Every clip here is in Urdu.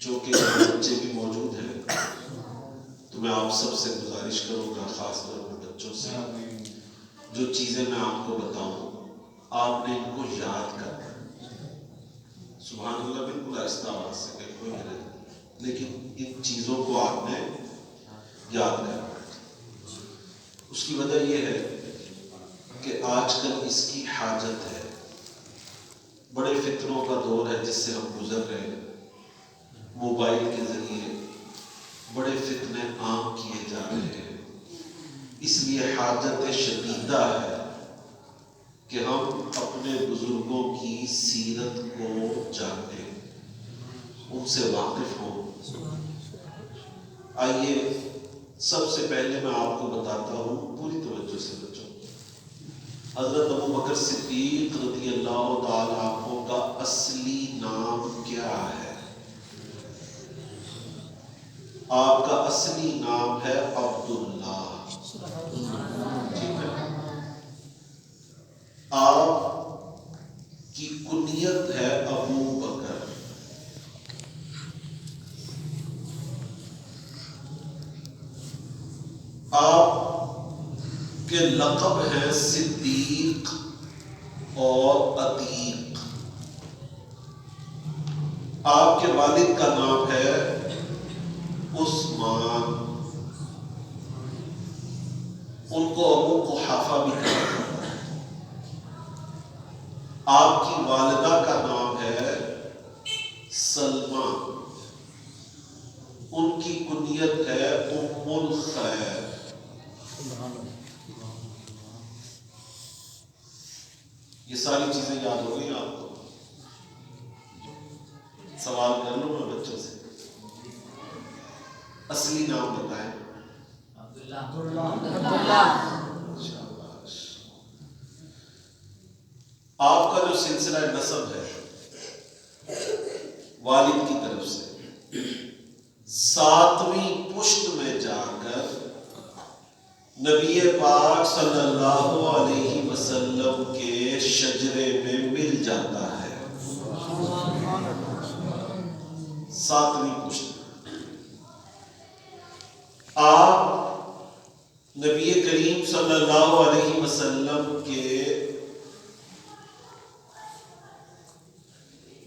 چونکہ بچے بھی موجود ہیں تو میں آپ سب سے گزارش کروں گا، خاص طور پر بچوں سے، جو چیزیں میں آپ کو بتاؤں آپ نے ان کو یاد کرنا ہے۔ سبحان اللہ بالکل آہستہ آواز سے کہ کوئی نہیں، لیکن ان چیزوں کو آپ نے یاد کرنا ہے۔ اس کی وجہ یہ ہے کہ آج کل اس کی حاجت ہے۔ بڑے فتنوں کا دور ہے جس سے ہم گزر رہے ہیں، موبائل کے ذریعے بڑے فتنے عام کیے جا رہے ہیں، اس لیے حاجت شدیدہ ہے کہ ہم اپنے بزرگوں کی سیرت کو جانیں، ان سے واقف ہوں۔ آئیے سب سے پہلے میں آپ کو بتاتا ہوں، پوری توجہ سے بچوں، حضرت ابوبکر صدیق رضی اللہ تعالیٰ عنہ کا اصلی نام کیا ہے؟ آپ کا اصلی نام ہے عبداللہ، ٹھیک ہے؟ آپ کی کنیت ہے ابو بکر، آپ کے لقب ہے صدیق اور عتیق، آپ کے والد کا نام ہے عثمان، ان کو ابو قحافہ بھی کہا جاتا ہے۔ آپ کی والدہ کا نام ہے سلمہ، ان کی کنیت ہے ام الخیر۔ یہ ساری چیزیں یاد ہو گئی آپ کو؟ سوال کر لوں میں بچوں سے، اصلی نام بتائیں۔ شاباش۔ آپ کا جو سلسلہ نسب ہے والد کی طرف سے 7ویں پشت میں جا کر نبی پاک صلی اللہ علیہ وسلم کے شجرے میں مل جاتا ہے، 7ویں پشت۔ آپ نبی کریم صلی اللہ علیہ وسلم کے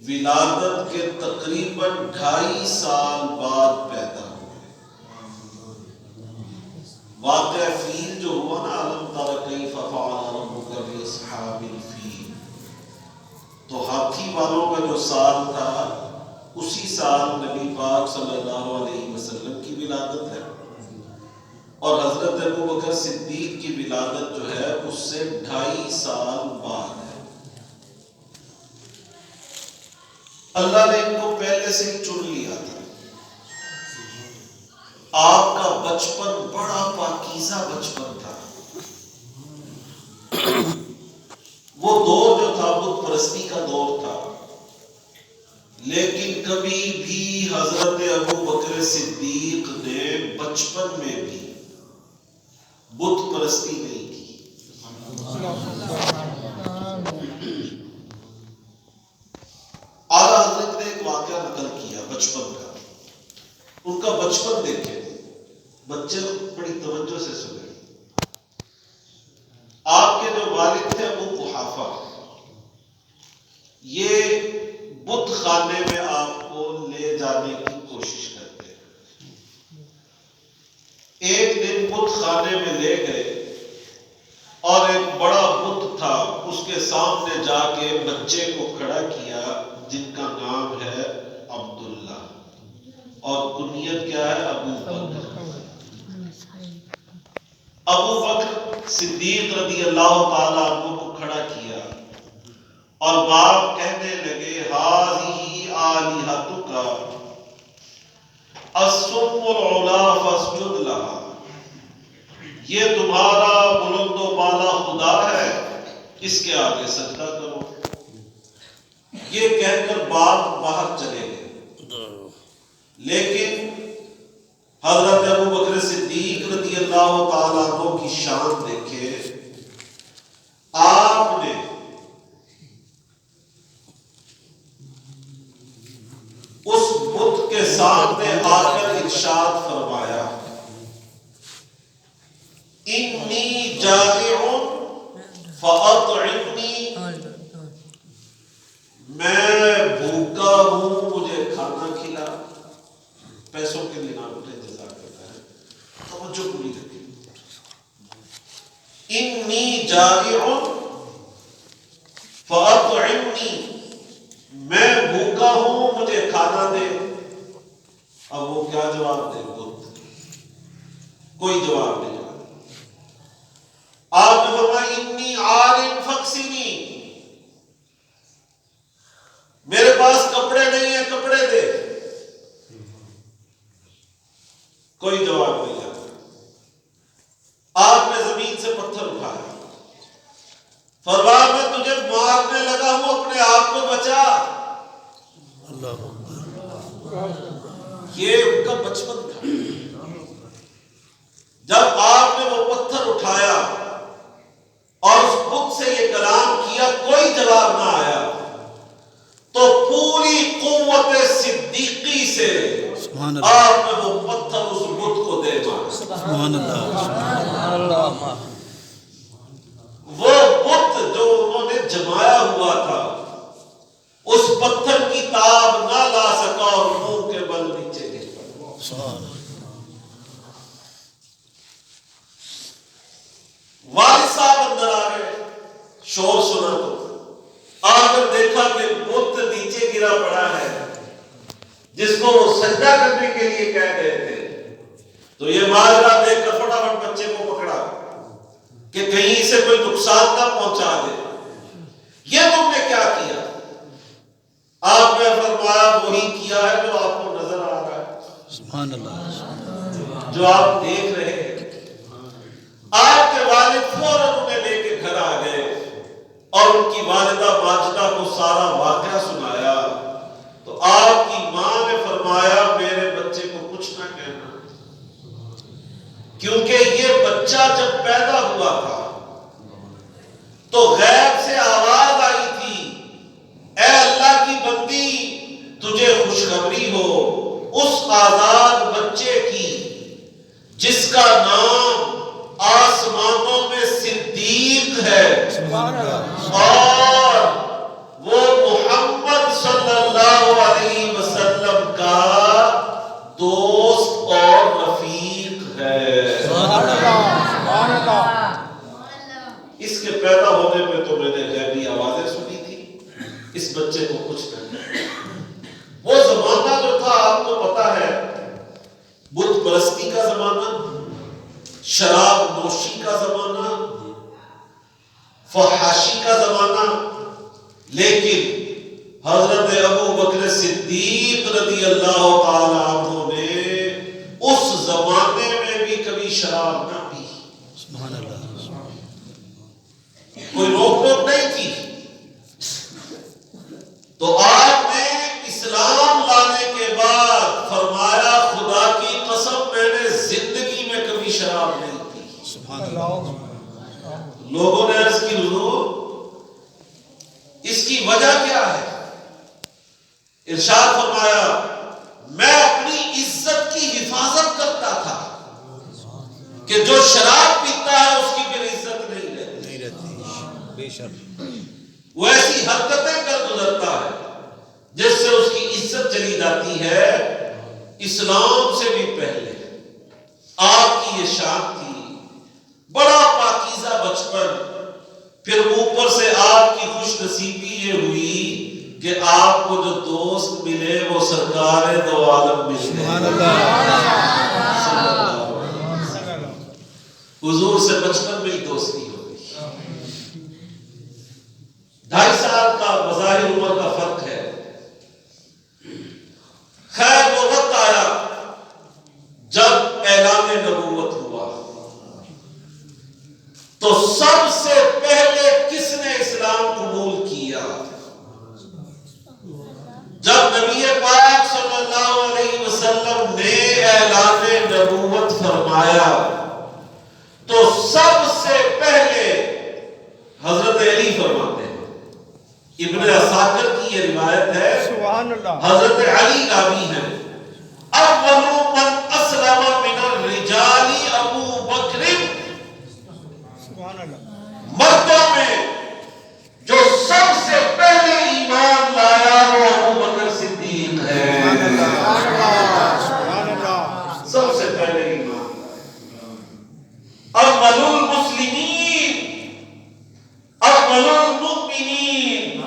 ولادت کے تقریباً 2.5 سال بعد پیدا ہوئے۔ واقعہ فیل جو ہوا نا، علم تر کیف فعل ربک باصحاب الفیل، تو ہاتھی والوں کا جو سال تھا اسی سال نبی پاک صلی اللہ علیہ وسلم کی ولادت ہے، اور حضرت ابوبکر صدیق کی ولادت جو ہے اس سے 2.5 سال بعد ہے۔ اللہ نے ان کو پہلے سے ہی چن لیا تھا۔ آپ کا بچپن بڑا پاکیزہ بچپن تھا۔ وہ دور جو تھا بت پرستی کا دور تھا، لیکن کبھی بھی حضرت ابوبکر صدیق نے بچپن میں بھی بت پرستی نہیں کی۔ اعلیٰ حضرت نے ایک واقعہ نقل کیا بچپن کا، ان کا بچپن دیکھیں، بچے بڑی توجہ سے سنیں۔ آپ کے جو والد تھے ابو قحافہ، یہ بت خانے میں آپ کو لے جانے کی کوشش کرتے ہیں۔ ایک دن بت خانے میں لے گئے اور ایک بڑا بت تھا، اس کے سامنے جا کے بچے کو کھڑا کیا جن کا نام ہے عبداللہ، اور کنیت کیا ہے؟ ابو بکر۔ ابو بکر صدیق رضی اللہ تعالیٰ عنہ کو کھڑا کیا اور باپ کہنے لگے ہذہ آلہتک الصم العلا فاسجد لہا، یہ تمہارا بلند و بالا خدا ہے، اس کے آگے سجدہ کرو۔ یہ کہہ کر باپ باہر چلے گئے، لیکن حضرت ابوبکر صدیق رضی اللہ تعالیٰ عنہ کی شان دیکھے، آپ نے اس بت کے سامنے آ کر ارشاد فرمایا انی جائع فاطعمنی، میں بھوکا ہوں مجھے کھانا کھلا. پیسوں کے لیے نام اٹھے انتظار کرتا ہے، توجہ پوری رکھیں. انی جائع فاطعمنی، میں بھوکا ہوں مجھے کھانا دے. اب وہ کیا جواب دے؟ کوئی جواب نہیں. آپ نے فرمایا انی عار فاکسنی، میرے پاس کپڑے نہیں ہیں کپڑے دے. کوئی جواب نہیں آتا. آپ نے زمین سے پتھر اٹھایا، فرمایا میں تجھے مارنے لگا ہوں اپنے آپ کو بچا. یہ ان کا بچپن تھا. جب آپ نے وہ پتھر اٹھایا اور اس بت سے یہ کلام کیا، کوئی جواب نہ آیا، تو پوری قوت صدیقی سے آپ نے وہ پتھر اس بت کو دے مارا. سبحان اللہ. وہ بت جو انہوں نے جمایا ہوا تھا اس پتھر کی تاب نہ لا سکا اور منہ کے بل نیچے گر پڑا. والد صاحب اندر آ گئے، شور سنا تو آ کر دیکھا کہ بت نیچے گرا پڑا ہے جس کو وہ سجدہ کرنے کے لیے کہہ گئے تھے. تو یہ ماجرا دیکھ کر فٹافٹ بچے کو پکڑا کہ کہیں اسے کوئی نقصان نہ پہنچا دے. یہ تم نے کیا کیا؟ آپ نے فرمایا وہی کیا ہے جو آپ کو نظر آ رہا ہے، سبحان اللہ، جو آپ دیکھ رہے ہیں. آپ کے والد فوراً انہیں لے کے گھر آ گئے اور ان کی والدہ ماجدہ کو سارا واقعہ سنایا. تو آپ کی ماں نے فرمایا میرے بچے کو کچھ نہ کہنا، کیونکہ یہ بچہ جب پیدا ہوا تھا تو غیب سے آواز آئی تھی، اے اللہ کی بندی تجھے خوشخبری ہو اس آزاد بچے کی جس کا نام آسمانوں میں صدیق ہے اور وہ محمد صلی اللہ علیہ وسلم کا دوست اور رفیق ہے. اس کے پیدا ہونے میں تو میں نے غیبی آوازیں سنی تھی، اس بچے کو کچھ نہیں. وہ زمانہ جو تھا آپ کو پتا ہے، بت پرستی کا زمانہ، شراب نوشی کا زمانہ، فحاشی کا زمانہ. لیکن حضرت ابو بکر صدیق رضی اللہ تعالی عنہ نے اس زمانے میں بھی کبھی شراب نہ پی. سبحان اللہ. کوئی روک ٹوک نہیں تھی. تو آپ نے اسلام لانے کے بعد فرمایا خدا کی قسم میں نے زندگی میں کبھی شراب نہیں پی. سبحان اللہ. لوگوں نے عرض کی حضور اس کی وجہ کیا ہے؟ ارشاد فرمایا میں اپنی عزت کی حفاظت کرتا تھا کہ جو شراب پیتا ہے اس کی پھر عزت نہیں رہتی. بے شک وہ ایسی حرکتیں کر گزرتا ہے جس سے اس کی عزت چلی جاتی ہے. اسلام سے بھی پہلے آپ کی یہ شان تھی، بڑا پاکیزہ بچپن. پھر اوپر سے آپ کی خوش نصیبی یہ ہوئی کہ آپ کو جو دوست ملے وہ سرکار دو عالم مل گئے. سبحان اللہ. حضور سے بچپن میں ہی دوستی ہو گئی. 2.5 سال کا بظاہر عمر کا فرق ہے. خیر وہ وقت آیا جب اعلان نبوت ہوا تو سب سے پہلے کس نے اسلام قبول کیا؟ جب نبی پاک صلی اللہ علیہ وسلم نے اعلان نبوت فرمایا تو سب سے پہلے حضرت علی فرماتے ہیں. ابن عساکر کی یہ روایت ہے، حضرت علی راوی ہیں. اول من اسلم من الرجال ابو بکر، مردوں میں جو سب سے پہلے ایمان لایا وہ ابو بکر صدیق ہے، سب سے پہلے ایمان لایا۔ اول المسلمین، اول المؤمنین۔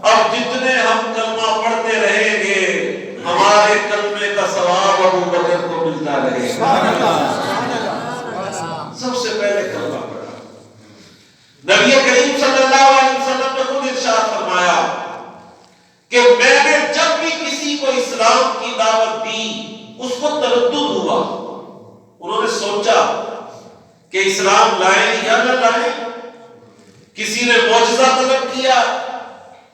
اب جتنے ہم کلمہ پڑھتے رہیں گے ہمارے کلمے کا ثواب ابو بکر کو ملتا رہے گا۔ سب سے پہلے کلمہ پڑھا۔ نبی کریم صلی اللہ علیہ وسلم نے خود ارشاد فرمایا کہ میں نے جب بھی کسی کو اسلام کی دعوت دی اس کو تردد ہوا، انہوں نے سوچا کہ اسلام لائیں یا نہ لائیں، کسی نے معجزہ طلب کیا،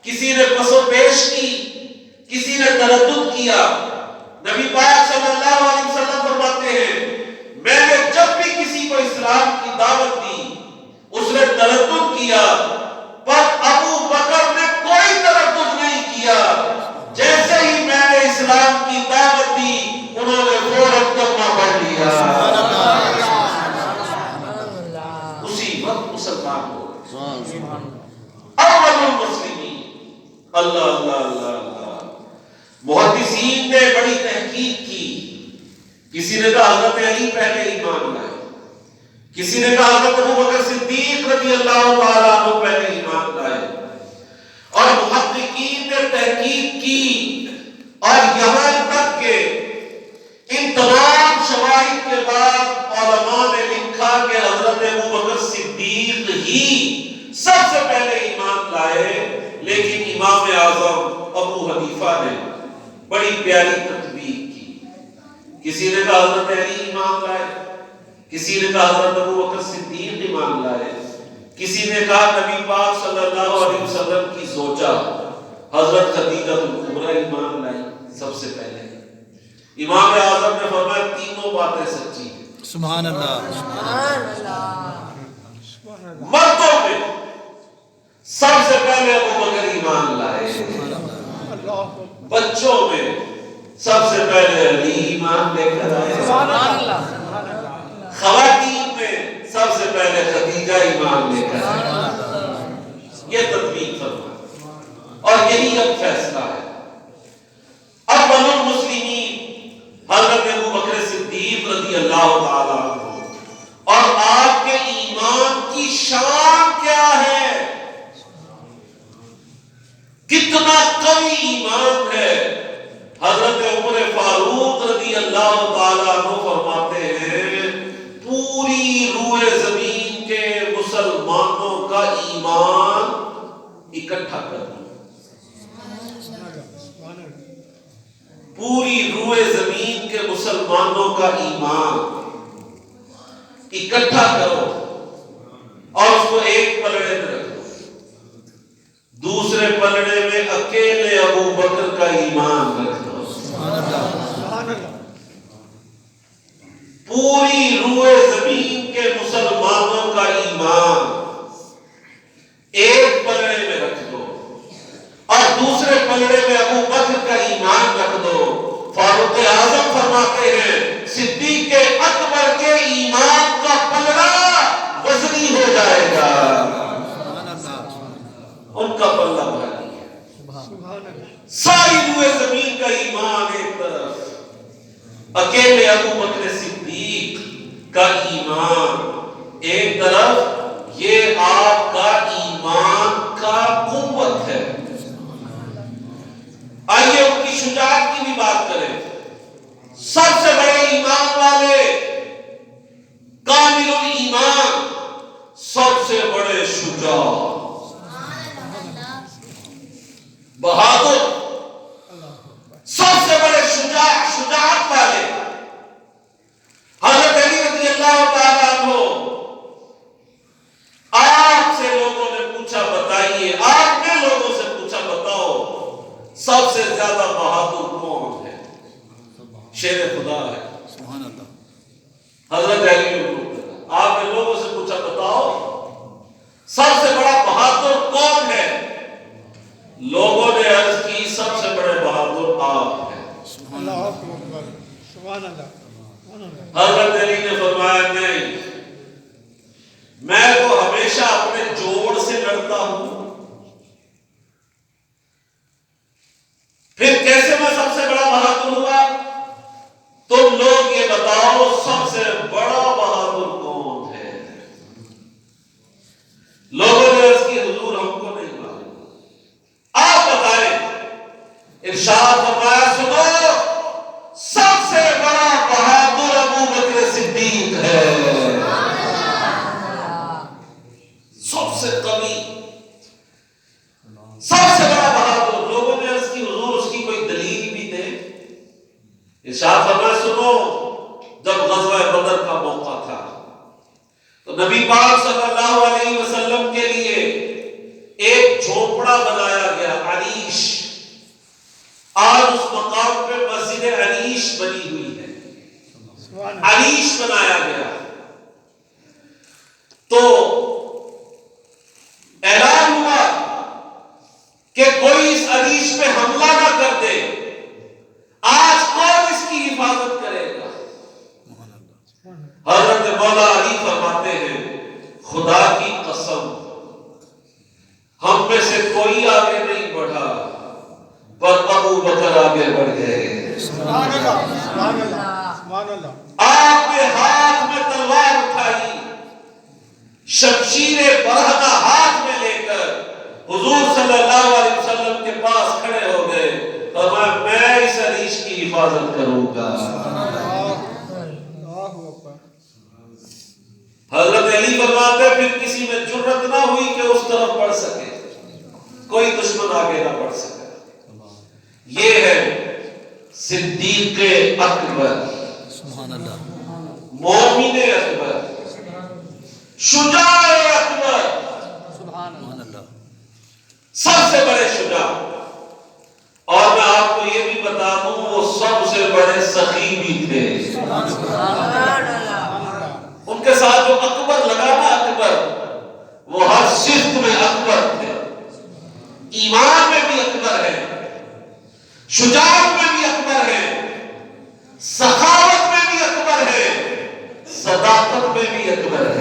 کسی نے پس و پیش کی، کسی نے تردد کیا۔ نبی پاک صلی اللہ علیہ وسلم فرماتے ہیں میں نے جب بھی کسی کو اسلام کی دعوت دی اس نے تردد کیا، پر ابو بکر نے کوئی تردد نہیں کیا۔ جیسے ہی میں نے اسلام کی دعوت دی انہوں نے فوراً کلمہ پڑھ لیا، اسی وقت مسلمان ہو گئے۔ اول المسلمین۔ اللہ اللہ اللہ اللہ۔ محدثین نے بڑی تحقیق کی، کسی نے کہا حضرت علی پہلے ایمان لائے، کسی نے کہا حضرت ابو بکر صدیق رضی اللہ تعالیٰ عنہ پہلے ایمان لائے، اور محققین نے تحقیق کی اور یہاں تک کہ ان تمام شواہد کے بعد علماء نے لکھا کہ حضرت ابو بکر صدیق ہی سب سے پہلے ایمان لائے، لیکن امام اعظم ابو حنیفہ نے بڑی پیاری تطبیق کی۔ کسی نے کہا حضرت علی ایمان لائے، کسی نے کہا حضرت ابو بکر صدیق ایمان لائے، کسی نے کہا نبی پاک صلی اللہ علیہ وسلم کی زوجہ حضرت خدیجہ الکبریٰ ایمان لائی سب سے پہلے۔ امام اعظم نے فرمایا تینوں باتیں سچی ہیں۔ سبحان اللہ۔ مردوں میں سب سے پہلے ابو بکر ایمان لائے، بچوں میں سب سے پہلے علی ایمان لے کر آئے، خواتین میں سب سے پہلے خدیجہ ایمان لے کر آئے۔ یہ تطبیق فرمایا اور یہی اب فیصلہ ہے۔ اول المسلمین حضرت ابو بکر صدیق رضی اللہ تعالیٰ عنہ، اور آپ کے ایمان کی شان کیا ہے، کتنا قوی ایمان ہے۔ حضرت عمر فاروق رضی اللہ تعالیٰ عنہ فرماتے ہیں پوری روئے زمین کے مسلمانوں کا ایمان اکٹھا کر دو، پوری روئے زمین کے مسلمانوں کا ایمان اکٹھا کرو اور اس کو ایک پلڑے میں رکھ دو، دوسرے پلڑے میں اکیلے ابو بکر کا ایمان رکھ دو۔ پوری روئے زمین کے مسلمانوں کا ایمان ایک پلڑے میں رکھ دو اور دوسرے پلڑے میں ابو بکر کا ایمان رکھ دو۔ فاروق اعظم فرماتے ہیں صدیق اکبر کے ایمان کا پلڑا وزنی ہو جائے گا، ان کا پلڑا بھاری ہے۔ ساری روئے زمین کا ایمان ایک طرف، اکیلے ابو بکر صدیق کا ایمان ایک طرف، یہ آپ کا ایمان کا قوت ہے۔ آئیے ان کی شجاعت کی بھی بات کریں۔ سب سے بڑے ایمان والے، کامل ایمان، سب سے بڑے شجاع، بہادر، سب سے بڑے شجاعت والے حضرت علی رضی اللہ تعالیٰ عنہ۔ آپ سے لوگوں نے پوچھا بتائیے، آپ نے لوگوں سے پوچھا بتاؤ سب سے زیادہ بہادر کون ہے؟ شیر خدا ہے سبحان اللہ۔ حضرت علی۔ آپ نے لوگوں سے پوچھا بتاؤ سب سے بڑا بہادر کون ہے؟ لوگوں نے عرض کی سب سے بڑے بہادر آپ ہیں۔ حضرت علی نے فرمایا نہیں، میں تو ہمیشہ اپنے جوڑ سے لڑتا ہوں، پھر کیسے میں سب سے بڑا بہادر ہوا؟ تم لوگ یہ بتاؤ سب سے بڑا بہادر کون ہے؟ لوگوں نے عرض کی حضور ہم کو نہیں معلوم، آپ بتائیں۔ ارشاد فرمایا سنو، سب سے بڑا بہادر ابو بکر صدیق ہے، سب سے قوی، سب سے بڑا بہادر۔ لوگوں نے عرض کی حضور اس کی کوئی دلیل بھی دے۔ ارشاد فرمایا سنو، جب غزوہ بدر کا موقع تھا تو نبی پاک صلی اللہ علیہ وسلم کے لیے ایک جھونپڑا بنایا گیا، عریش۔ آج اس مقام پہ مسجد عریش بنی ہوئی ہے، عریش بنایا گیا۔ تو اعلان ہوا کہ کوئی اس عریش پہ حملہ نہ کر دے، آج کون اس کی حفاظت کرے گا؟ حضرت مولا علی فرماتے ہیں خدا کی قسم ہم میں سے کوئی آگے نہیں بڑھا، پر ابو بکر آگے بڑھ گئے۔ آپ نے ہاتھ میں تلوار اٹھائی، شمشیر برہنہ ہاتھ میں لے کر حضور صلی اللہ علیہ وسلم کے پاس کھڑے ہو گئے، فرمایا میں اس عریش کی حفاظت کروں گا۔ حضرت علی فرماتے پھر کسی میں جرت نہ ہوئی کہ اس طرف بڑھ سکے، کوئی دشمن آگے نہ بڑھ سکے۔ یہ ہے صدیق اکبر، مومن اکبر، شجاع اکبر، سب سے بڑے شجاع۔ اور میں آپ کو یہ بھی بتا دوں وہ سب سے بڑے سخی بھی تھے۔ ان کے ساتھ جو اکبر لگا نا، اکبر، وہ ہر صفت میں اکبر تھے، ایمان میں بھی اکبر ہے، شجاعت میں بھی اکبر ہے، سخاوت میں بھی اکبر ہے، صداقت میں بھی اکبر ہے۔